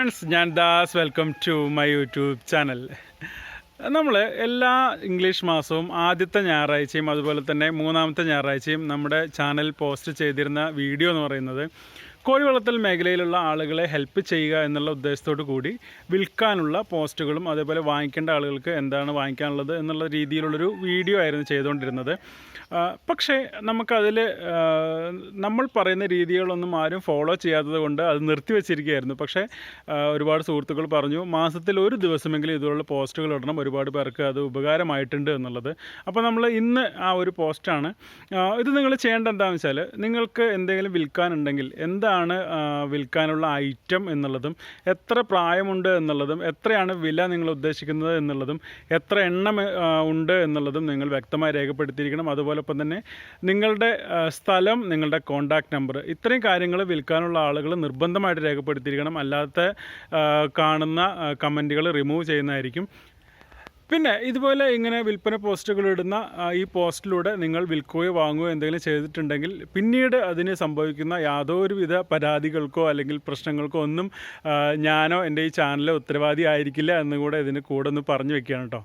Friends, ഞാൻ Das. Welcome to my YouTube channel. നമ്മൾ എല്ലാ ഇംഗ്ലീഷ് മാസവും ആദ്യത്തെ ഞായറാഴ്ചയും അതുപോലെ തന്നെ മൂന്നാമത്തെ ഞായറാഴ്ചയും നമ്മുടെ ചാനൽ പോസ്റ്റ് ചെയ്തിരുന്ന വീഡിയോ എന്ന് പറയുന്നത് കോഴി വളർത്തൽ മേഖലയിലുള്ള ആളുകളെ ഹെൽപ്പ് ചെയ്യുക എന്നുള്ള ഉദ്ദേശത്തോടു കൂടി വിൽക്കാനുള്ള പോസ്റ്റുകളും അതേപോലെ വാങ്ങിക്കേണ്ട ആളുകൾക്ക് എന്താണ് വാങ്ങിക്കാനുള്ളത് എന്നുള്ള രീതിയിലുള്ളൊരു വീഡിയോ ആയിരുന്നു ചെയ്തുകൊണ്ടിരുന്നത്. പക്ഷേ നമുക്കതിൽ നമ്മൾ പറയുന്ന രീതികളൊന്നും ആരും ഫോളോ ചെയ്യാത്തത് കൊണ്ട് അത് നിർത്തിവെച്ചിരിക്കുകയായിരുന്നു. പക്ഷേ ഒരുപാട് സുഹൃത്തുക്കൾ പറഞ്ഞു, മാസത്തിൽ ഒരു ദിവസമെങ്കിലും ഇതുപോലുള്ള പോസ്റ്റുകൾ ഇടണം, ഒരുപാട് പേർക്ക് അത് ഉപകാരമായിട്ടുണ്ട് എന്നുള്ളത്. അപ്പോൾ നമ്മൾ ഇന്ന് ആ ഒരു പോസ്റ്റാണ്. ഇത് നിങ്ങൾ ചെയ്യേണ്ട എന്താണെന്ന് വെച്ചാൽ, നിങ്ങൾക്ക് എന്തെങ്കിലും വിൽക്കാനുണ്ടെങ്കിൽ എന്താണ് വിൽക്കാനുള്ള ഐറ്റം എന്നുള്ളതും, എത്ര പ്രായമുണ്ട് എന്നുള്ളതും, എത്രയാണ് വില നിങ്ങൾ ഉദ്ദേശിക്കുന്നത് എന്നുള്ളതും, എത്ര എണ്ണം ഉണ്ട് എന്നുള്ളതും നിങ്ങൾ വ്യക്തമായി രേഖപ്പെടുത്തിയിരിക്കണം. അതുപോലെ തന്നെ നിങ്ങളുടെ സ്ഥലം, നിങ്ങളുടെ കോൺടാക്റ്റ് നമ്പർ, ഇത്രയും കാര്യങ്ങൾ വിൽക്കാനുള്ള ആളുകൾ നിർബന്ധമായിട്ട് രേഖപ്പെടുത്തിയിരിക്കണം. അല്ലാത്ത കാണുന്ന കമൻറ്റുകൾ റിമൂവ് ചെയ്യുന്നതായിരിക്കും. പിന്നെ ഇതുപോലെ ഇങ്ങനെ വിൽപ്പന പോസ്റ്റുകൾ ഇടുന്ന ഈ പോസ്റ്റിലൂടെ നിങ്ങൾ വിൽക്കുകയോ വാങ്ങുകയോ എന്തെങ്കിലും ചെയ്തിട്ടുണ്ടെങ്കിൽ പിന്നീട് അതിന് സംഭവിക്കുന്ന യാതൊരുവിധ പരാതികൾക്കോ അല്ലെങ്കിൽ പ്രശ്നങ്ങൾക്കോ ഒന്നും ഞാനോ എൻ്റെ ഈ ചാനലോ ഉത്തരവാദി ആയിരിക്കില്ല എന്നുകൂടെ ഇതിന് കൂടെ ഒന്ന് പറഞ്ഞു വെക്കുകയാണ് കേട്ടോ.